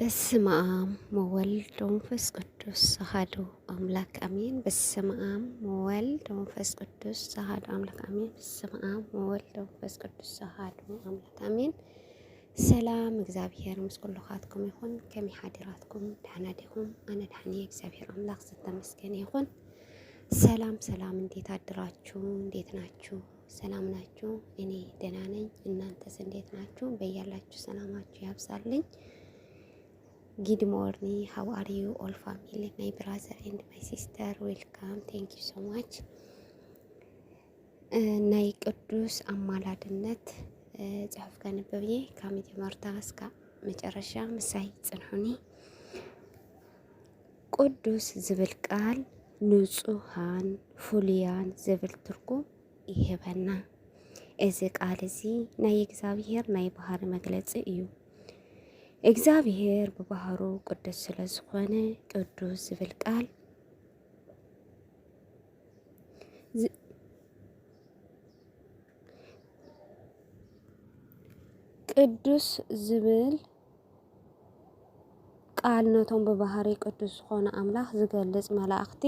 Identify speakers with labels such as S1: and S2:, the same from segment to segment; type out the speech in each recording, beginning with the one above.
S1: በስመ አብ ወወልድ ወመንፈስ ቅዱስ አሐዱ አምላክ አሜን። በስመ አብ ወወልድ ወመንፈስ ቅዱስ አሐዱ አምላክ አሜን። በስመ አብ ወወልድ ወመንፈስ ቅዱስ አሐዱ አምላክ አሜን። ሰላም እግዚአብሔር ምስ ኩልኻትኩም ይኹን። ከመይ ሓዲራትኩም? ደህና ዲኹም? ኣነ ደህና እግዚአብሔር አምላክ ዝተመስገነ ይኹን። ሰላም ሰላም፣ እንዴት አድራችሁ? እንዴት ናችሁ? ሰላም ናችሁ? እኔ ደህና ነኝ። እናንተስ እንዴት ናችሁ? በያላችሁ ሰላማችሁ ያብዛልኝ። Good morning, how are you all family, my brother and my sister, welcome, thank you so much. ናይ ቅዱስ አማላድነት ጽሑፍ ከነበብዬ ካብ መጀመርታ እስካብ መጨረሻ ምሳይ ጽንሑኒ። ቅዱስ ዝብል ቃል ንጹሃን ፍሉያን ዝብል ትርጉም ይህበና። እዚ ቃል እዚ ናይ እግዚአብሔር ናይ ባህሪ መግለጺ እዩ። እግዚአብሔር በባህሩ ቅዱስ ስለዝኾነ ቅዱስ ዝብል ቃል ቅዱስ ዝብል ቃል ነቶም በባህሪ ቅዱስ ዝኾነ አምላኽ ዝገልጽ መላእኽቲ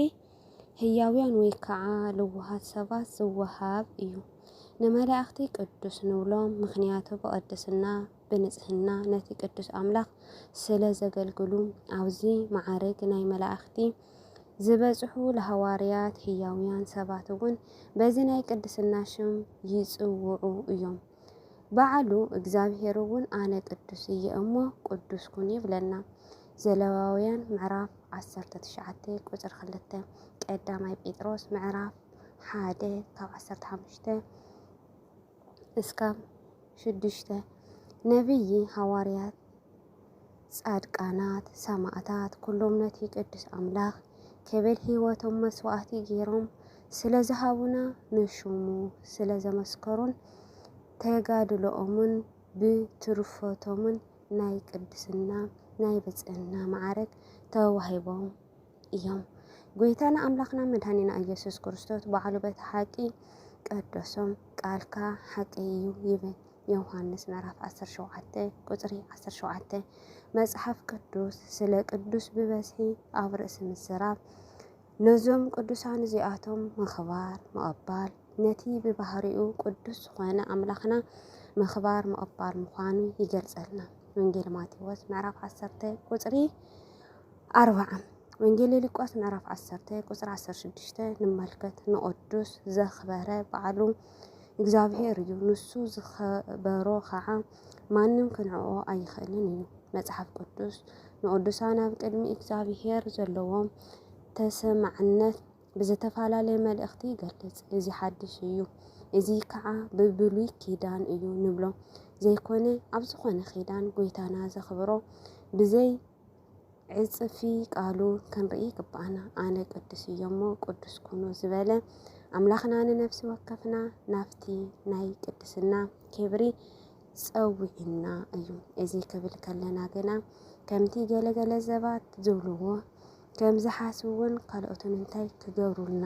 S1: ህያውያን ወይ ከዓ ልውሃት ሰባት ዝወሃብ እዩ። ንመላእኽቲ ቅዱስ ንብሎም ምክንያቱ በቅድስና ብንጽህና ነቲ ቅዱስ አምላኽ ስለ ዘገልግሉ ኣብዚ ማዕረግ ናይ መላእኽቲ ዝበጽሑ ለሐዋርያት ህያውያን ሰባት እውን በዚ ናይ ቅድስና ሽም ይጽውዑ እዮም። በዓሉ እግዚአብሔር እውን ኣነ ቅዱስ እየ እሞ ቅዱስ ኩን ይብለና። ዘለዋውያን ምዕራፍ 19 ቁጽር 2፣ ቀዳማይ ጴጥሮስ ምዕራፍ 1 ካብ 15 እስካብ 6። ነቢይ፣ ሐዋርያት፣ ጻድቃናት፣ ሰማዕታት ኩሎም ነቲ ቅዱስ አምላኽ ከበል ህይወቶም መስዋዕቲ ገይሮም ስለ ዝሃቡና ንሽሙ ስለ ዘመስከሩን ተጋድሎኦምን ብትሩፈቶምን ናይ ቅድስና ናይ ብጽዕና ማዕረግ ተዋሂቦም እዮም። ጎይታና አምላኽና መድኃኒና ኢየሱስ ክርስቶስ ባዕሉ በቲ ሓቂ ቀደሶም ቃልካ ሓቂ እዩ ይብል። ዮሐንስ ምዕራፍ 17 ቁጽሪ 17። መጽሐፍ ቅዱስ ስለ ቅዱስ ብበዝሒ ኣብ ርእሲ ምዝራብ ነዞም ቅዱሳን እዚኣቶም ምኽባር ምቕባል ነቲ ብባህሪኡ ቅዱስ ዝኾነ አምላኽና ምኽባር ምቕባል ምዃኑ ይገልጸልና። ወንጌል ማቴዎስ ምዕራፍ 10 ቁጽሪ 40፣ ወንጌል ሉቃስ ምዕራፍ 10 ቁጽሪ 16 ንመልከት። ንቅዱስ ዘኽበረ ባዕሉ እግዚአብሔር እዩ። ንሱ ዝኸበሮ ከዓ ማንም ክንዕኦ ኣይኽእልን እዩ። መጽሐፍ ቅዱስ ንቅዱሳን ኣብ ቅድሚ እግዚአብሔር ዘለዎም ተሰማዕነት ብዝተፈላለየ መልእኽቲ ይገልጽ። እዚ ሓድሽ እዩ፣ እዚ ከዓ ብብሉይ ኪዳን እዩ ንብሎ ዘይኮነ ኣብ ዝኾነ ኪዳን ጎይታና ዘኽብሮ ብዘይ ዕጽፊ ቃሉ ክንርኢ ይግባአና። ኣነ ቅዱስ እየ እሞ ቅዱስ ኩኑ ዝበለ አምላኽና ንነፍሲ ወከፍና ናፍቲ ናይ ቅድስና ክብሪ ጸዊዕና እዩ። እዚ ክብል ከለና ግና ከምቲ ገለገለ ሰባት ዝብልዎ ከም ዝሓስውን ካልኦትን እንታይ ክገብሩልና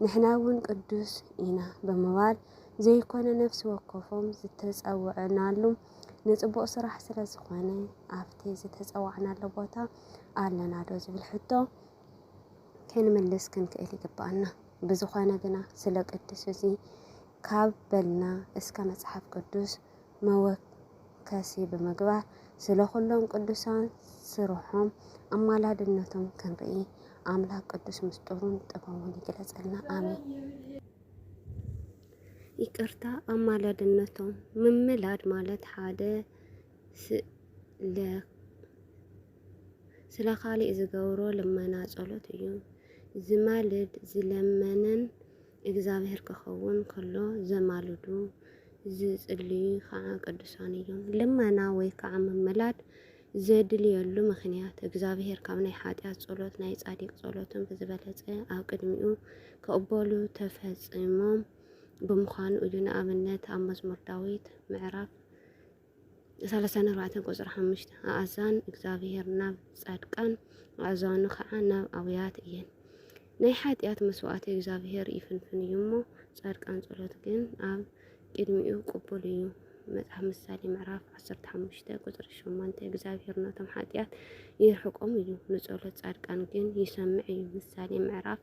S1: ንሕና እውን ቅዱስ ኢና ብምባል ዘይኮነ ነፍሲ ወከፎም ዝተጸውዕናሉ ንጽቡቕ ስራሕ ስለ ዝኾነ ኣብቲ ዝተጸዋዕናሉ ቦታ ኣለና ዶ ዝብል ሕቶ ክንምልስ ክንክእል ይግባአና። ብዝኾነ ግና ስለ ቅዱስ እዚ ካብ በልና እስከ መጽሐፍ ቅዱስ መወከሲ ብምግባር ስለ ኩሎም ቅዱሳን ስርሖም አማላድነቶም ክንርኢ አምላክ ቅዱስ ምስጢሩን ጥበቡን ይግለጸልና። አሜን። ይቅርታ፣ አማላድነቶም ምምላድ ማለት ሓደ ስለ ካሊእ ዝገብሮ ልመና ጸሎት እዩ። ዝማልድ ዝለመነን እግዚአብሔር ክኸውን ከሎ ዘማልዱ ዝጽልዩ ከዓ ቅዱሳን እዮም። ልመና ወይ ከዓ ምምላድ ዘድልየሉ ምክንያት እግዚአብሔር ካብ ናይ ሓጢአት ጸሎት ናይ ጻዲቅ ጸሎትን ብዝበለጸ ኣብ ቅድሚኡ ክቕበሉ ተፈጺሞም ብምዃኑ እዩ። ንኣብነት ኣብ መዝሙር ዳዊት ምዕራፍ 34 ቁጽሪ 5 ኣእዛን እግዚአብሔር ናብ ጻድቃን ኣእዛኑ ከዓ ናብ ኣብያት እየን። ናይ ሓጢአት መስዋዕቲ እግዚአብሔር ይፍንፍን እዩ እሞ ጻድቃን ጸሎት ግን ኣብ ቅድሚኡ ቅቡል እዩ። መጽሐፍ ምሳሌ ምዕራፍ 15 ቁጥሪ 8 እግዚአብሔር ነቶም ኃጢአት ይርሕቆም እዩ ንጸሎት ጻድቃን ግን ይሰምዕ እዩ። ምሳሌ ምዕራፍ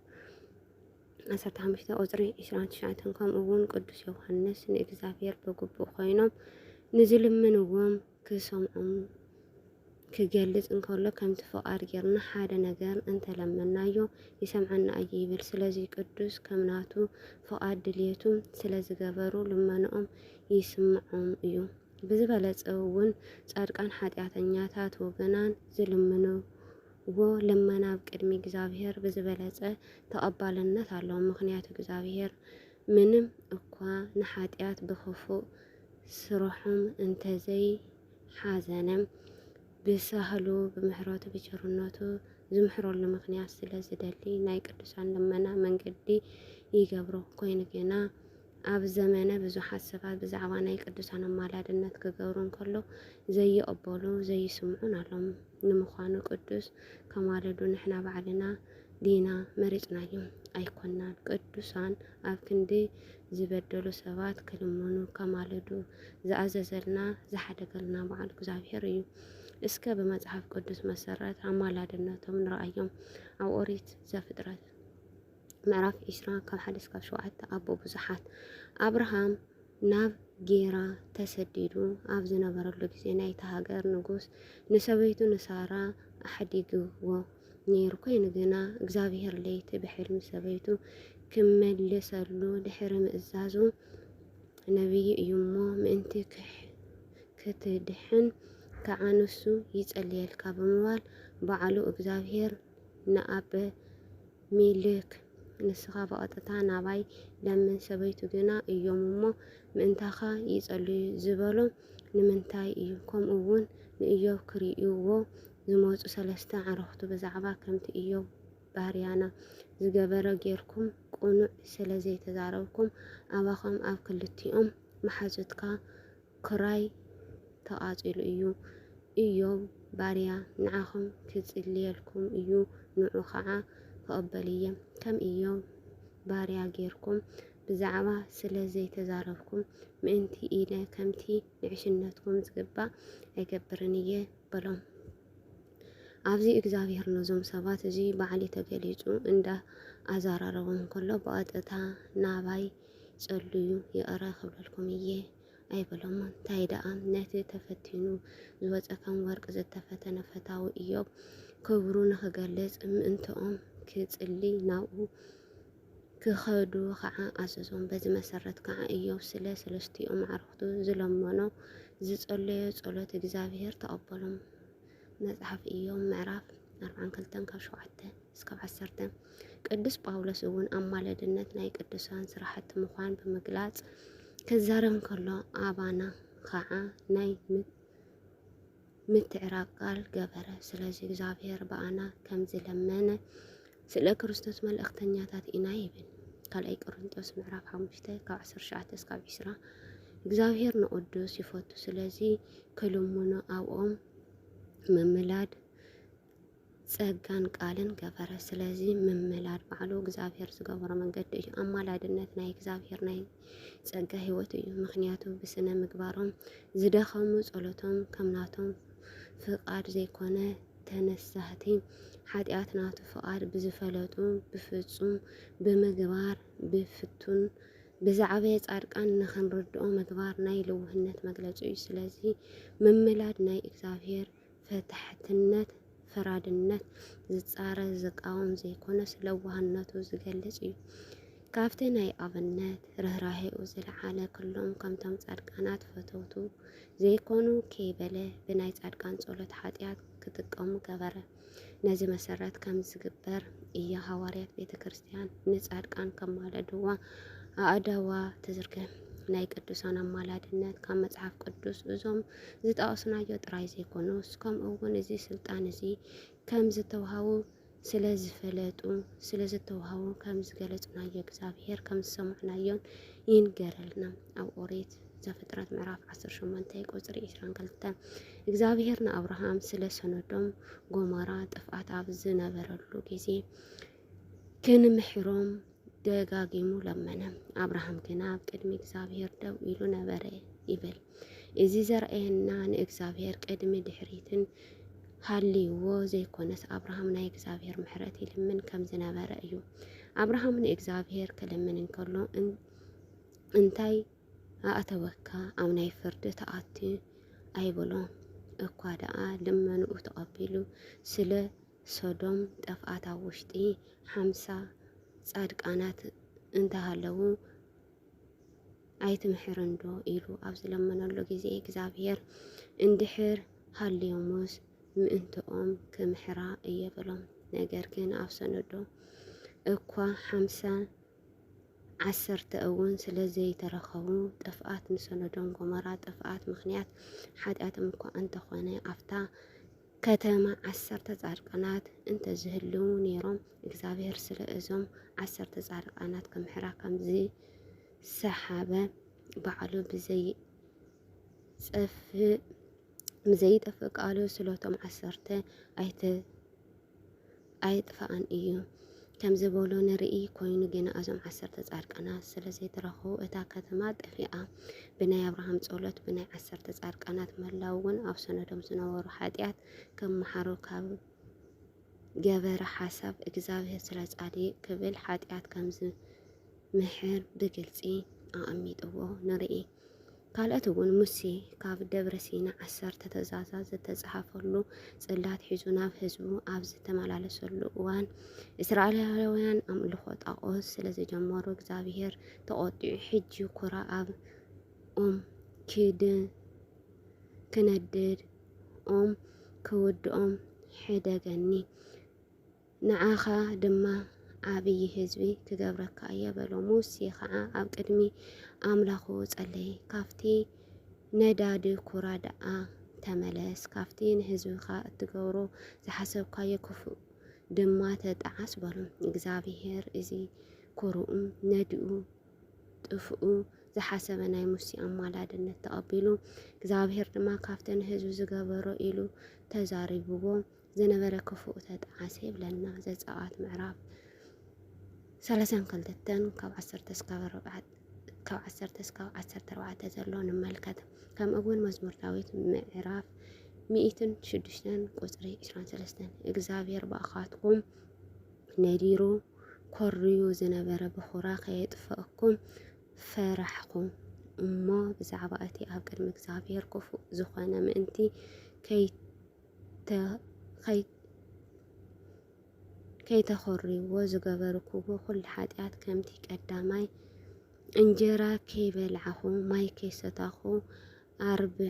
S1: 15 ቁጥሪ 29 ከምኡውን ቅዱስ ዮሐንስ ንእግዚአብሔር በግቡእ ኮይኖም ንዝልምንዎም ክሰምዖም ክገልጽ እንከሎ ከምቲ ፍቃድ ጌርና ሓደ ነገር እንተለመናዮ ይሰምዓና እዩ ይብል። ስለዚ ቅዱስ ከምናቱ ፍቃድ ድልየቱ ስለዝገበሩ ልመኖኦም ይስምዖም እዩ። ብዝበለጸ እውን ጻድቃን ኃጢአተኛታት ወገናን ዝልምንዎ ልመና ቅድሚ እግዚአብሔር ብዝበለጸ ተቐባልነት ኣለዎ። ምክንያቱ እግዚአብሔር ምንም እኳ ንኃጢአት ብክፉእ ስርሖም እንተዘይ ሓዘነ ብሳህሉ ብምሕረቱ ብቸርነቱ ዝምሕረሉ ምክንያት ስለ ዝደሊ ናይ ቅዱሳን ልመና መንገዲ ይገብሮ ኮይኑ ግና ኣብ ዘመነ ብዙሓት ሰባት ብዛዕባ ናይ ቅዱሳን ኣማላድነት ክገብሩ እንከሎ ዘይቀበሉ ዘይስምዑን ኣሎም። ንምዃኑ ቅዱስ ከማለዱ ንሕና ባዕልና ዲና መሪፅናዮም ኣይኮናን። ቅዱሳን ኣብ ክንዲ ዝበደሉ ሰባት ክልምኑ ከማለዱ ዝኣዘዘልና ዝሓደገልና በዓል እግዚአብሔር እዩ። እስከ በመጽሐፍ ቅዱስ መሰረት ኣማላድነቶም ንረአዮም ኣብ ኦሪት ዘፍጥረት ምዕራፍ 20 ካብ 1 እስካብ 7 ኣቦ ብዙሓት አብርሃም ናብ ጌራ ተሰዲዱ ኣብ ዝነበረሉ ግዜ ናይቲ ሃገር ንጉስ ንሰበይቱ ንሳራ ኣሕዲግዎ ነይሩ። ኮይኑ ግና እግዚአብሔር ለይቲ ብሕልሚ ሰበይቱ ክመልሰሉ ድሕሪ ምእዛዙ ነቢይ እዩ እሞ ምእንቲ ክትድሕን ከዓ ንሱ ይጸልየልካ ብምባል በዓሉ እግዚአብሔር ንኣቤሜሌክ ንስኻ በቐጥታ ናባይ ለምን ሰበይቱ ግና እዮም እሞ ምእንታኻ ይጸልዩ ዝበሎ ንምንታይ እዩ? ከምኡውን ንኢዮብ ክርእይዎ ዝመፁ 3 ዓረኽቱ ብዛዕባ ከምቲ ኢዮብ ባርያና ዝገበረ ጌርኩም ቁኑዕ ስለ ዘይተዛረብኩም ኣባኸም ኣብ ክልቲኦም ማሓዙትካ ክራይ ተቓጺሉ እዩ። ኢዮብ ባርያ ንዓኹም ክጽልየልኩም እዩ ንዑ ከዓ ክቕበል እየ። ከም ኢዮብ ባርያ ጌርኩም ብዛዕባ ስለ ዘይተዛረብኩም ምእንቲ ኢለ ከምቲ ንዕሽነትኩም ዝግባእ ኣይገብርን እየ በሎም። ኣብዚ እግዚአብሔር ነዞም ሰባት እዚ ባዕሊ ተገሊጹ እንዳ ኣዛራረቦም ከሎ በቐጥታ ናባይ ጸልዩ ይቕረ ክብለልኩም እየ ኣይበሎም። እንታይ ደኣ ነቲ ተፈቲኑ ዝወፀ ከም ወርቂ ዝተፈተነ ፈታዊ ኢዮብ ክብሩ ንክገልጽ ምእንትኦም ክጽሊ ናብኡ ክኸዱ ከዓ ኣዘዞም። በዚ መሰረት ከዓ ኢዮብ ስለ 3 ዓረኽቱ ዝለመኖ ዝጸለዮ ጸሎት እግዚአብሔር ተቐበሎም። መጽሓፍ ኢዮብ ምዕራፍ 42 ካብ 7 እስካብ 10 ቅዱስ ጳውሎስ እውን ኣማላድነት ናይ ቅዱሳን ስራሕቲ ምዃን ብምግላጽ ክዛረብ ከሎ ኣባና ከዓ ናይ ምትዕራቅ ቃል ገበረ። ስለዚ እግዚአብሔር በኣና ከም ዝለመነ ስለ ክርስቶስ መልእክተኛታት ኢና ይብል። ካልኣይ ቆሮንቶስ ምዕራፍ 5 ካብ 19 እስካብ 20 እግዚአብሔር ንቅዱስ ይፈቱ። ስለዚ ክልሙኑ ኣብኦም ምምላድ ጸጋን ቃልን ገበረ። ስለዚ ምምላድ ባዕሉ እግዚአብሔር ዝገበሮ መንገዲ እዩ። ኣማላድነት ናይ እግዚአብሔር ናይ ጸጋ ህይወት እዩ። ምክንያቱ ብስነ ምግባሮም ዝደኸሙ ጸሎቶም ከምናቶም ፍቃድ ዘይኮነ ተነሳህቲ ኃጢአት ናቱ ፍቃድ ብዝፈለጡ ብፍጹም ብምግባር ብፍቱን ብዛዕበየ ጻድቃን ንኽንርድኦ ምግባር ናይ ልውህነት መግለጺ እዩ። ስለዚ ምምላድ ናይ እግዚአብሔር ፈታሕትነት ፈራድነት ዝጻረ ዝቃወም ዘይኮነ ስለዋህነቱ ዝገልጽ እዩ። ካብቲ ናይ ኣብነት ርህራሄኡ ዝለዓለ ኩሎም ከምቶም ጻድቃናት ፈተውቱ ዘይኮኑ ከይበለ ብናይ ጻድቃን ጸሎት ኃጢአት ክጥቀሙ ገበረ። ነዚ መሰረት ከም ዝግበር እያ ሐዋርያት ቤተ ክርስቲያን ንጻድቃን ከማለድዋ ኣእዳዋ ትዝርግሕ። ናይ ቅዱሳን ኣማላድነት ካብ መጽሓፍ ቅዱስ እዞም ዝጠቐስናዮ ጥራይ ዘይኮኑስ ከምኡውን እዚ ስልጣን እዚ ከም ዝተውሃቡ ስለ ዝፈለጡ ስለ ዝተውሃቡ ከም ዝገለጽናዮ እግዚአብሔር ከም ዝሰማዕናዮን ይንገረልና። ኣብ ኦሪት ዘፍጥረት ምዕራፍ 18 ቁጽሪ 22 እግዚአብሔር ንኣብርሃም ስለ ሰነዶም ጎሞራ ጥፍኣት ኣብ ዝነበረሉ ግዜ ክንምሕሮም ደጋጊሙ ለመነ። አብርሃም ግና ኣብ ቅድሚ እግዚአብሔር ደው ኢሉ ነበረ ይብል። እዚ ዘርአየና ንእግዚአብሔር ቅድሚ ድሕሪትን ሃልይዎ ዘይኮነስ አብርሃም ናይ እግዚአብሔር ምሕረት ይልምን ከም ዝነበረ እዩ። አብርሃም ንእግዚአብሔር ክልምን እንከሎ እንታይ አእተወካ ኣብ ናይ ፍርዲ ተኣቲ ኣይብሎ እኳ ደኣ ልመንኡ ተቐቢሉ ስለ ሶዶም ጠፍኣት ኣብ ውሽጢ 50 ጻድቃናት እንተሃለዉ ኣይትምሕርን ዶ ኢሉ ኣብ ዝለመነሉ ጊዜ እግዚአብሔር እንድሕር ሃልዮሙስ ምእንትኦም ክምሕራ እየበሎም። ነገር ግን ኣብ ሰነዶ እኳ 10 እውን ስለ ዘይተረኸቡ ጥፍኣት ንሰዶም ጎሞራ ጥፍኣት ምክንያት ሓጢኣቶም እኳ እንተኾነ ኣፍታ ከተማ 10 ጻድቃናት እንተዝህልው ነይሮም እግዚአብሔር ስለ እዞም 10 ጻድቃናት ከምሕራ ከምዚ ሰሓበ ባዕሉ ብዘይጠፍእ ቃሉ ስለቶም 10 ኣይጥፋኣን እዩ ከም ዝበሎ ንርኢ ኮይኑ ግን እዞም 10 ጻድቃናት ስለ ዘይተረኸቡ እታ ከተማ ጠፊኣ ብናይ አብርሃም ጸሎት ብናይ 10 ጻድቃናት ምህላው እውን ኣብ ሰነዶም ዝነበሩ ሓጢኣት ከመሓሩ ካብ ገበረ ሓሳብ እግዚአብሔር ስለ ጻድቅ ክብል ሓጢኣት ከም ዝምሕር ብግልፂ ኣቐሚጥዎ ንርኢ። ካልኦት እውን ሙሴ ካብ ደብረ ሲና 10 ትእዛዛት ዝተጻሕፈሉ ጽላት ሒዙ ናብ ህዝቡ ኣብ ዝተመላለሰሉ እዋን እስራኤላውያን ኣምልኾ ጣዖት ስለ ዝጀመሩ እግዚአብሔር ተቆጢዑ ሕጂ ኩራ ኣብ ኦም ክነድድ ኦም ክውድኦም ሕደገኒ ንዓኻ ድማ ዓብይ ህዝቢ ክገብረካ እየበሎ። ሙሴ ከዓ ኣብ ቅድሚ ኣምላኹ ጸለየ ካፍቲ ነዳዲ ኩራ ደኣ ተመለስ ካፍቲ ንህዝብኻ እትገብሮ ዝሓሰብካዮ ክፉእ ድማ ተጣዓስ በሎ። እግዚአብሔር እዚ ኩርኡ ነዲኡ ጥፍኡ ዝሓሰበ ናይ ሙሴ ኣማላድነት ተቐቢሉ እግዚአብሔር ድማ ካፍቲ ንህዝቢ ዝገበሮ ኢሉ ተዛሪብዎ ዝነበረ ክፉእ ተጣዓሰ ይብለና። ዘጸአት ምዕራፍ 32 ካብ 10 እስካብ 14 ዘሎ ንመልከት። ከምኡውን መዝሙር ዳዊት ምዕራፍ 106 ቁጽሪ 23 እግዚአብሔር ባእኻትኩም ነዲሩ ኮርዩ ዝነበረ ብኹራ ከየጥፍአኩም ፈራሕኩም እሞ ብዛዕባ እቲ ኣብ ቅድሚ እግዚአብሔር ክፉእ ዝኾነ ምእንቲ ከይተኸርይዎ ዝገበርክዎ ኩሉ ሓጢኣት ከምቲ ቀዳማይ እንጀራ ከይበልዓኹ ማይ ከይሰተኹ 40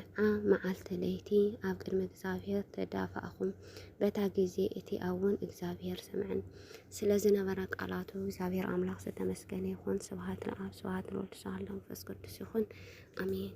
S1: መዓልቲ ለይቲ ኣብ ቅድሚ እግዚአብሔር ተዳፋእኹም በታ ጊዜ እቲ እውን እግዚአብሔር ሰምዐን። ስለ ዝነበረ ቃላቱ እግዚአብሔር ኣምላኽ ዝተመስገነ ይኹን። ስብሐት ለአብ ስብሐት ለወልድ ስብሐት ለመንፈስ ቅዱስ ይኹን። አሜን።